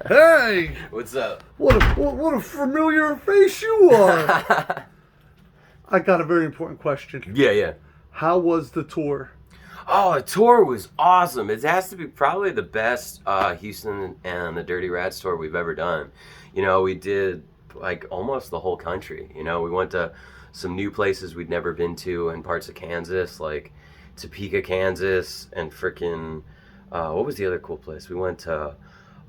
Hey! What's up? What a familiar face you are! I got a very important question. Yeah. How was the tour? Oh, the tour was awesome. It has to be probably the best Houston and the Dirty Rats tour we've ever done. You know, we did like almost the whole country. You know, we went to some new places we'd never been to in parts of Kansas, like Topeka, Kansas, and freaking what was the other cool place? We went to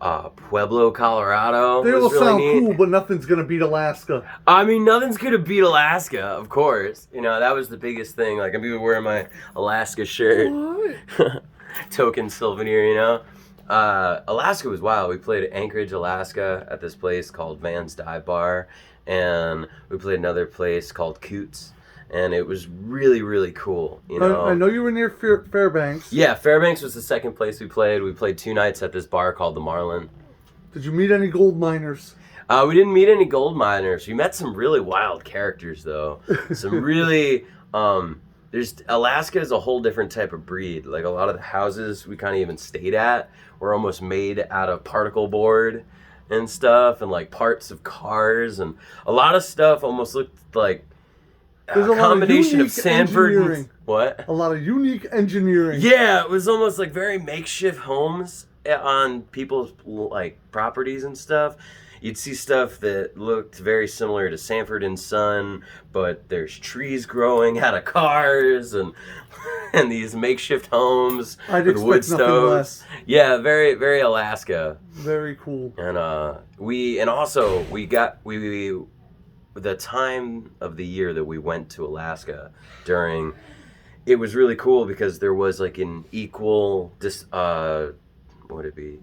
Pueblo, Colorado. They was all really sound neat. cool, but nothing's gonna beat Alaska. I mean, nothing's gonna beat Alaska, of course. You know, that was the biggest thing. Like, I'm even wearing my Alaska shirt. What? Token souvenir, you know? Alaska was wild. We played at Anchorage, Alaska at this place called Van's Dive Bar. And we played another place called Coots. And it was really, really cool, you know? I know you were near Fairbanks. Yeah, Fairbanks was the second place we played. We played 2 nights at this bar called the Marlin. Did you meet any gold miners? We didn't meet any gold miners. We met some really wild characters, though. Some really, Alaska is a whole different type of breed. Like, a lot of the houses we kind of even stayed at were almost made out of particle board and stuff, and like parts of cars, and a lot of stuff almost looked like There's a a lot combination of of Sanford and engineering. what? A lot of unique engineering. Yeah, it was almost like very makeshift homes on people's like properties and stuff. You'd see stuff that looked very similar to Sanford and Son, but there's trees growing out of cars and these makeshift homes I'd with wood expect nothing stoves. less. Yeah, very very Alaska. Very cool. And we the time of the year that we went to Alaska during, it was really cool because there was like an equal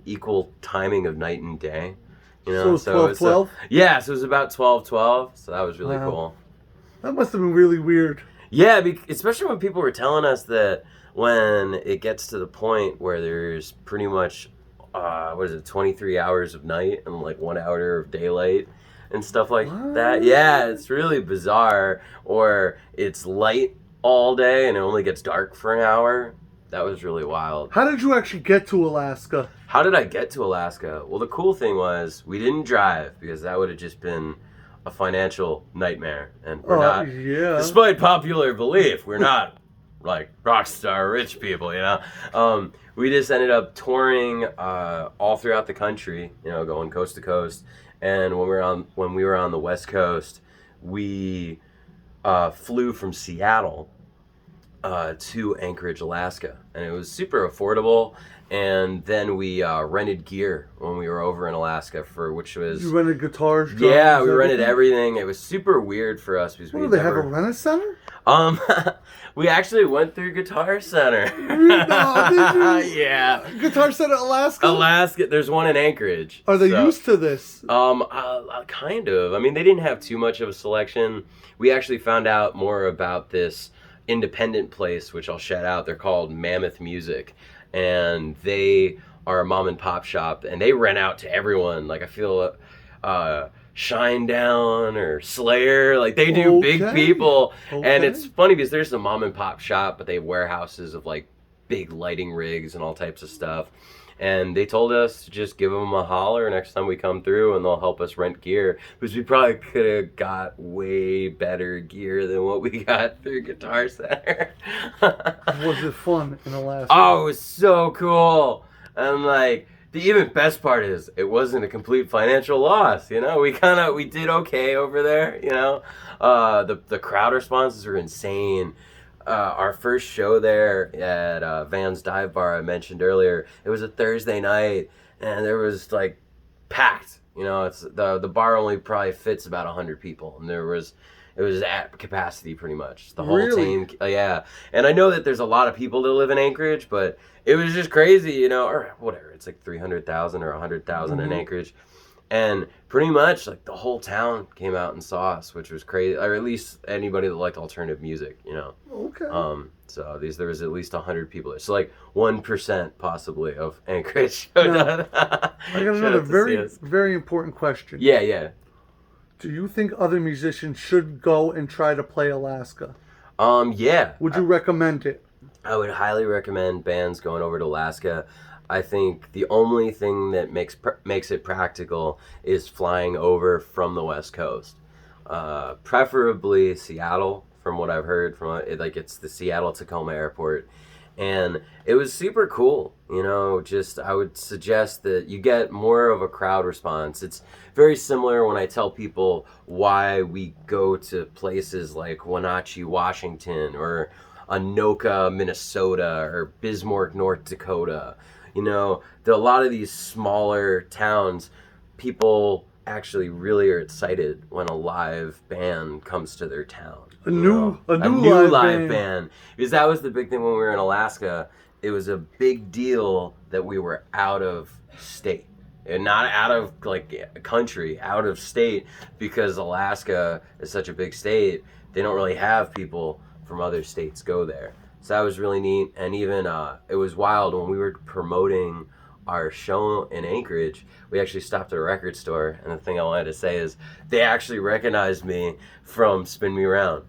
equal timing of night and day, you know. So it was 12-12? Yeah, so it was about 12-12, so that was really cool. That must have been really weird. Yeah, especially when people were telling us that when it gets to the point where there's pretty much 23 hours of night and like 1 hour of daylight and stuff like that. Yeah, it's really bizarre. Or it's light all day and it only gets dark for an hour. That was really wild. How did you actually get to Alaska? How did I get to Alaska? Well, the cool thing was we didn't drive because that would have just been a financial nightmare. And we're not, despite popular belief, we're not like rock star rich people, you know. We just ended up touring all throughout the country, you know, going coast to coast. And when we were on the West Coast, we flew from Seattle to Anchorage, Alaska, and it was super affordable. And then we rented gear when we were over in Alaska which was... You rented guitars, drums, yeah, we rented everything. It was super weird for us because do they have a rent center? We actually went through Guitar Center. No, did you? Yeah. Guitar Center, Alaska? Alaska, there's one in Anchorage. Are they used to this? Kind of. I mean, they didn't have too much of a selection. We actually found out more about this independent place, which I'll shout out. They're called Mammoth Music. And they are a mom and pop shop, and they rent out to everyone. Like, I feel Shinedown or Slayer, like they do big people. And it's funny because there's a mom and pop shop, but they have warehouses of like big lighting rigs and all types of stuff. And they told us to just give them a holler next time we come through, and they'll help us rent gear, because we probably could have got way better gear than what we got through Guitar Center. Was it fun in Alaska? Oh, it was so cool. And like, the even best part is it wasn't a complete financial loss, you know. We did okay over there, you know. The crowd responses were insane. Our first show there at Van's Dive Bar I mentioned earlier, it was a Thursday night, and there was like packed. You know, it's the bar only probably fits about 100 people, and it was at capacity pretty much. The whole team, yeah. And I know that there's a lot of people that live in Anchorage, but it was just crazy, you know, or whatever. It's like 300,000 or 100,000 in Anchorage. And pretty much like the whole town came out and saw us, which was crazy. Or at least anybody that liked alternative music, you know. Okay. So there was at least 100 people there. So like 1% possibly of Anchorage showed up. I got another very important question. Yeah. Do you think other musicians should go and try to play Alaska? Yeah. Would you recommend it? I would highly recommend bands going over to Alaska. I think the only thing that makes it practical is flying over from the West Coast, preferably Seattle. From what I've heard, it's the Seattle Tacoma Airport, and it was super cool. Just I would suggest that you get more of a crowd response. It's very similar when I tell people why we go to places like Wenatchee, Washington, or Anoka, Minnesota, or Bismarck, North Dakota. There are a lot of these smaller towns. People actually really are excited when a live band comes to their town. A new live band. Because that was the big thing when we were in Alaska. It was a big deal that we were out of state. And not out of country, out of state, because Alaska is such a big state. They don't really have people from other states go there. So that was really neat. And even it was wild when we were promoting our show in Anchorage. We actually stopped at a record store, and the thing I wanted to say is they actually recognized me from Spin Me Round.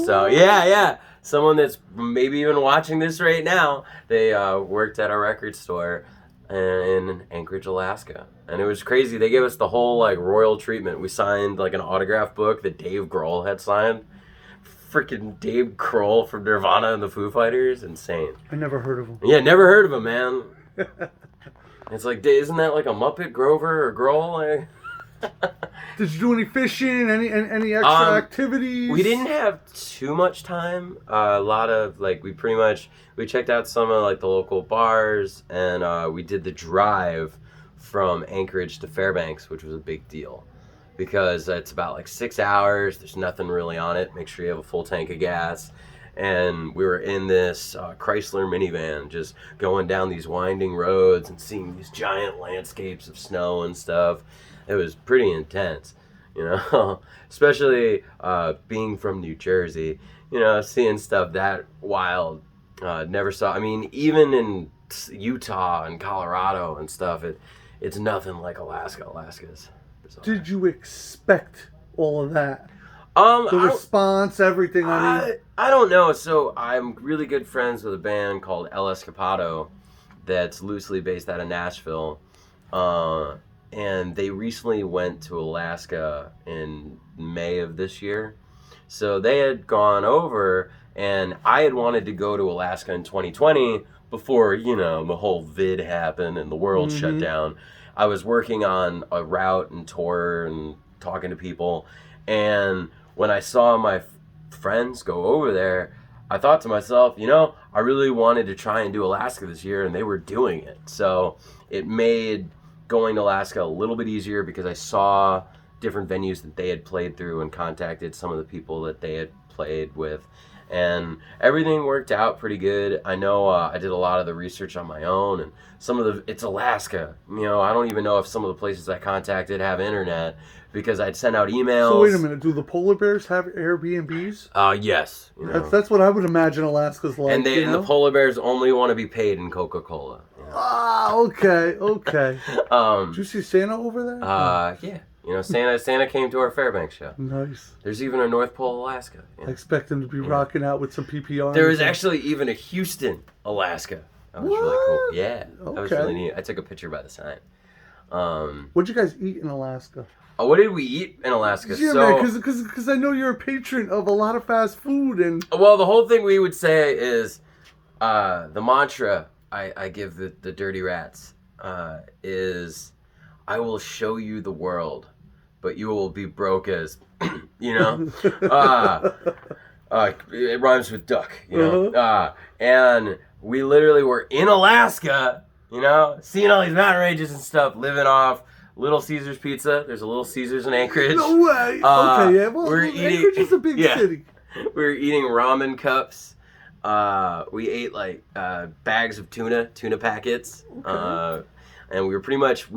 So yeah, someone that's maybe even watching this right now, they worked at a record store in Anchorage, Alaska, and it was crazy. They gave us the whole royal treatment. We signed an autograph book that Dave Grohl had signed. Freaking Dave Grohl from Nirvana and the Foo Fighters, insane. I never heard of him. Yeah, never heard of him, man. It's isn't that like a Muppet, Grover or Grohl? Did you do any fishing? Any extra activities? We didn't have too much time. A lot of we checked out some of the local bars, and we did the drive from Anchorage to Fairbanks, which was a big deal because it's about 6 hours. There's nothing really on it. Make sure you have a full tank of gas. And we were in this Chrysler minivan just going down these winding roads and seeing these giant landscapes of snow and stuff. It was pretty intense, especially being from New Jersey, seeing stuff that wild. Never saw. I mean, even in Utah and Colorado and stuff, it's nothing like Alaska. Alaska's bizarre. Did you expect all of that? The response, everything. I don't know. So I'm really good friends with a band called El Escapado that's loosely based out of Nashville. And they recently went to Alaska in May of this year. So they had gone over, and I had wanted to go to Alaska in 2020 before, the whole vid happened and the world shut down. I was working on a route and tour and talking to people, and when I saw my friends go over there, I thought to myself, I really wanted to try and do Alaska this year, and they were doing it. So it made going to Alaska a little bit easier because I saw different venues that they had played through and contacted some of the people that they had played with. And everything worked out pretty good. I know I did a lot of the research on my own, and it's Alaska. I don't even know if some of the places I contacted have internet because I'd send out emails. So wait a minute, do the polar bears have Airbnbs? Yes. That's what I would imagine Alaska's like. And the polar bears only want to be paid in Coca-Cola. Okay. Did you see Santa over there? Yeah. Santa came to our Fairbanks show. Nice. There's even a North Pole, Alaska. I expect him to be rocking out with some PPR. There was actually even a Houston, Alaska. That was really cool. Yeah. That was really neat. I took a picture by the sign. What'd you guys eat in Alaska? What did we eat in Alaska? Yeah, because I know you're a patron of a lot of fast food. Well, the whole thing we would say is the mantra I give the dirty rats is, I will show you the world, but you will be broke as, it rhymes with duck, and we literally were in Alaska, seeing all these mountain ranges and stuff, living off Little Caesars pizza. There's a Little Caesars in Anchorage. No way. Okay, yeah. Well, Anchorage is a big city. We were eating ramen cups. We ate bags of tuna packets. Okay. And we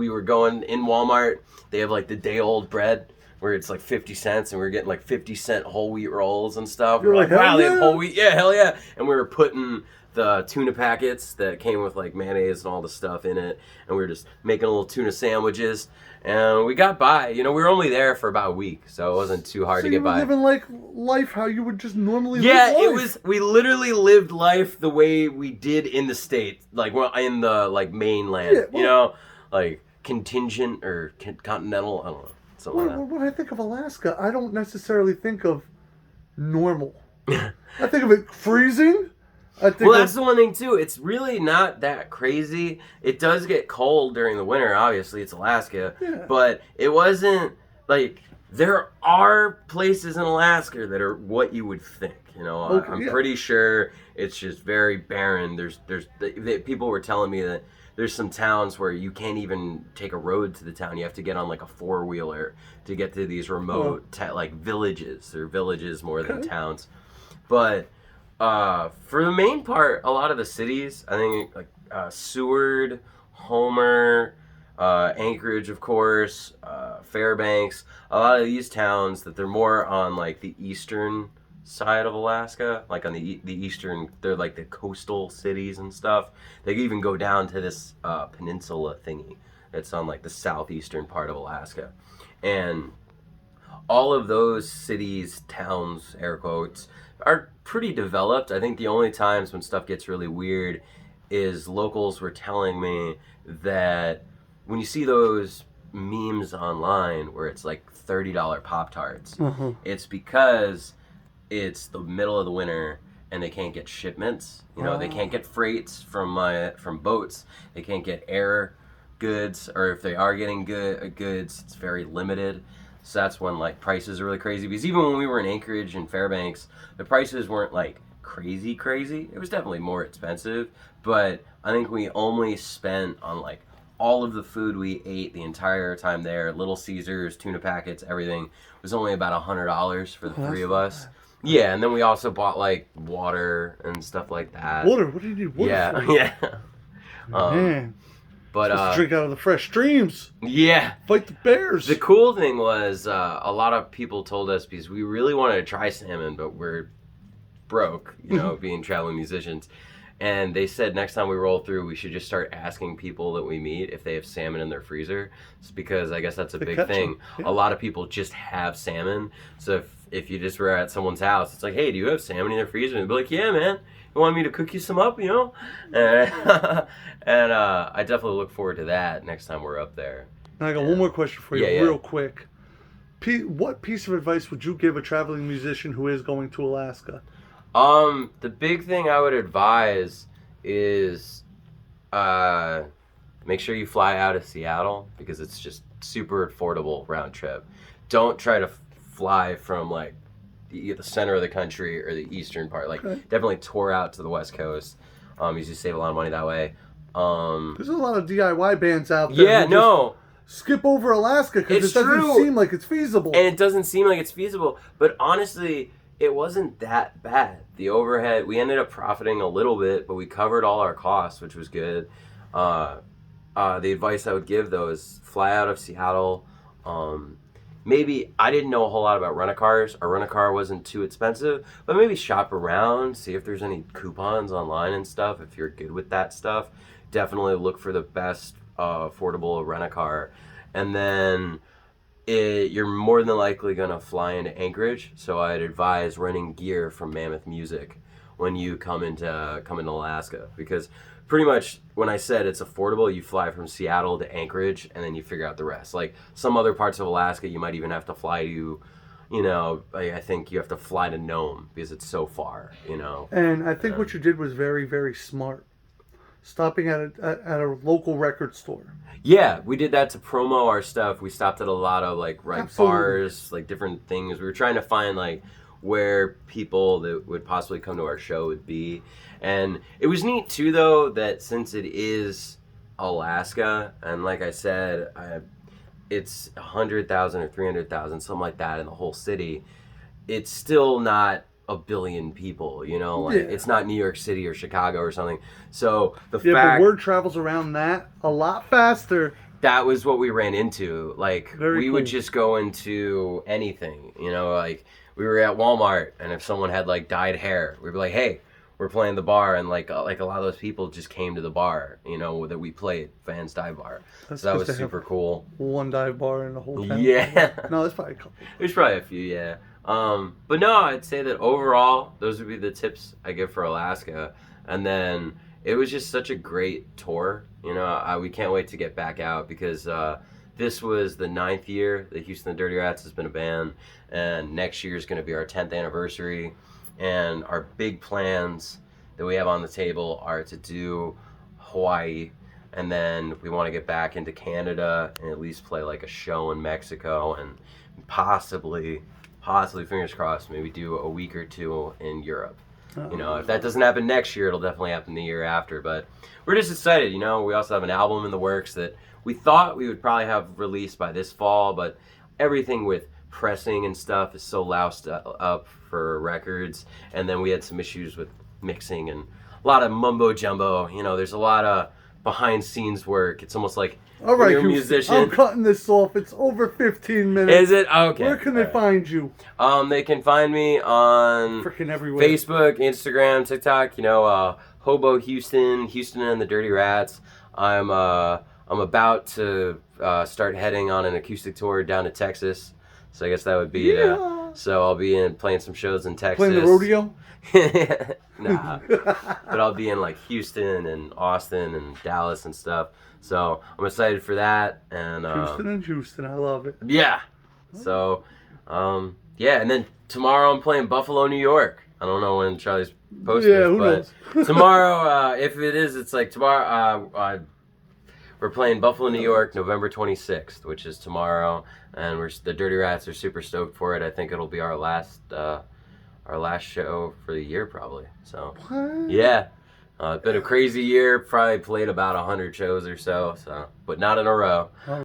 were going in Walmart. They have the day old bread where it's 50 cents, and we were getting 50-cent whole wheat rolls and stuff. You're wow, hell they yeah? have whole wheat. Yeah, hell yeah. And we were putting the tuna packets that came with like mayonnaise and all the stuff in it, and we were just making little tuna sandwiches, and we got by. You know, we were only there for about a week, so it wasn't too hard to get by. So you were living like life how you would just normally Yeah, live life. it was. We literally lived life the way we did in the States, like in the like mainland. Yeah, well, you know, like contingent or continental. I don't know. Something like that. When I think of Alaska, I don't necessarily think of normal. I think of it freezing. Well, that's the one thing too. It's really not that crazy. It does get cold during the winter. Obviously, it's Alaska, but it wasn't like there are places in Alaska that are what you would think. You know, I'm pretty sure it's just very barren. People were telling me that there's some towns where you can't even take a road to the town. You have to get on like a 4-wheeler to get to these remote like villages. They're villages more than towns, but. For the main part, a lot of the cities, I think like Seward, Homer, Anchorage, of course, Fairbanks, a lot of these towns that they're more on like the eastern side of Alaska, like on the eastern, they're like the coastal cities and stuff. They even go down to this peninsula thingy that's on like the southeastern part of Alaska. And all of those cities, towns, air quotes, are pretty developed. I think the only times when stuff gets really weird is locals were telling me that when you see those memes online where it's like $30 Pop-Tarts, it's because it's the middle of the winter and they can't get shipments. You know, they can't get freights from boats. They can't get air goods, or if they are getting goods, it's very limited. So that's when like prices are really crazy, because even when we were in Anchorage and Fairbanks, the prices weren't like crazy. It was definitely more expensive, but I think we only spent on like all of the food we ate the entire time there, Little Caesars, tuna packets, everything, was only about $100 for the three of us. Yeah, and then we also bought like water and stuff like that. Water? What do you need water for? Yeah. Man. But supposed to drink out of the fresh streams. Yeah. Fight the bears. The cool thing was a lot of people told us, because we really wanted to try salmon, but we're broke, you know, being traveling musicians. And they said next time we roll through, we should just start asking people that we meet if they have salmon in their freezer. It's because I guess that's a big thing. Yeah. A lot of people just have salmon. So if you just were at someone's house, it's like, hey, do you have salmon in your freezer? And they'd be like, yeah, man. You want me to cook you some up, you know? And I definitely look forward to that next time we're up there. Now I got one more question for you, real quick. What piece of advice would you give a traveling musician who is going to Alaska? The big thing I would advise is make sure you fly out of Seattle, because it's just super affordable round trip. Don't try to fly from like the center of the country or the eastern part. Like definitely tour out to the West Coast. You save a lot of money that way. There's a lot of DIY bands out there. Yeah, no. Skip over Alaska because it doesn't seem like it's feasible. And it doesn't seem like it's feasible. But honestly, it wasn't that bad. The overhead, we ended up profiting a little bit, but we covered all our costs, which was good. The advice I would give, though, is fly out of Seattle. Maybe, I didn't know a whole lot about rent-a-cars. Our rent-a-car wasn't too expensive, but maybe shop around, see if there's any coupons online and stuff. If you're good with that stuff, definitely look for the best affordable rent-a-car. And then you're more than likely going to fly into Anchorage, so I'd advise renting gear from Mammoth Music when you come into Alaska, because pretty much when I said it's affordable, you fly from Seattle to Anchorage and then you figure out the rest. Like some other parts of Alaska, you might even have to fly to, you know, I think you have to fly to Nome because it's so far, you know. And I think what you did was very, very smart. Stopping at a local record store. Yeah, we did that to promo our stuff. We stopped at a lot of like bars, like different things. We were trying to find like where people that would possibly come to our show would be. And it was neat too, though, that since it is Alaska, and like I said, it's 100,000 or 300,000, something like that in the whole city, it's still not a billion people, you know, like it's not New York City or Chicago or something. So the fact, but word travels around that a lot faster. That was what we ran into. Like we would just go into anything, you know, like we were at Walmart, and if someone had like dyed hair, we'd be like, hey, we're playing the bar, and like a lot of those people just came to the bar, you know, that we played, Fans Dive Bar. That's so that because was they have super cool. One dive bar in the whole town. Yeah. No, there's probably a couple. There's probably a few, yeah. But no, I'd say that overall, those would be the tips I give for Alaska. And then it was just such a great tour. You know, we can't wait to get back out because this was the 9th year that Houston the Dirty Rats has been a band. And next year is going to be our 10th anniversary. And our big plans that we have on the table are to do Hawaii. And then we want to get back into Canada and at least play like a show in Mexico and possibly, fingers crossed, maybe do a week or two in Europe. You know, if that doesn't happen next year, it'll definitely happen the year after. But we're just excited, you know. We also have an album in the works that we thought we would probably have released by this fall, but everything with pressing and stuff is so loused up for records. And then we had some issues with mixing and a lot of mumbo jumbo. You know, there's a lot of behind scenes work. It's almost like all right, you're a musician. I'm cutting this off. It's over 15 minutes. Is it? Okay. Where can they find you? They can find me on freaking everywhere. Facebook, Instagram, TikTok. You know, Hobo Houston, Houston and the Dirty Rats. I'm about to start heading on an acoustic tour down to Texas. So I guess that would be. So I'll be playing some shows in Texas. Playing the rodeo? Nah. But I'll be in like Houston and Austin and Dallas and stuff. So I'm excited for that. And Houston, I love it. Yeah. So, yeah, and then tomorrow I'm playing Buffalo, New York. I don't know when Charlie's posting who this, but knows? tomorrow, if it is, it's like tomorrow. We're playing Buffalo, New York, November 26th, which is tomorrow, and the Dirty Rats are super stoked for it. I think it'll be our last show for the year, probably. So, what? Yeah. It's been a crazy year. Probably played about 100 shows or so, but not in a row.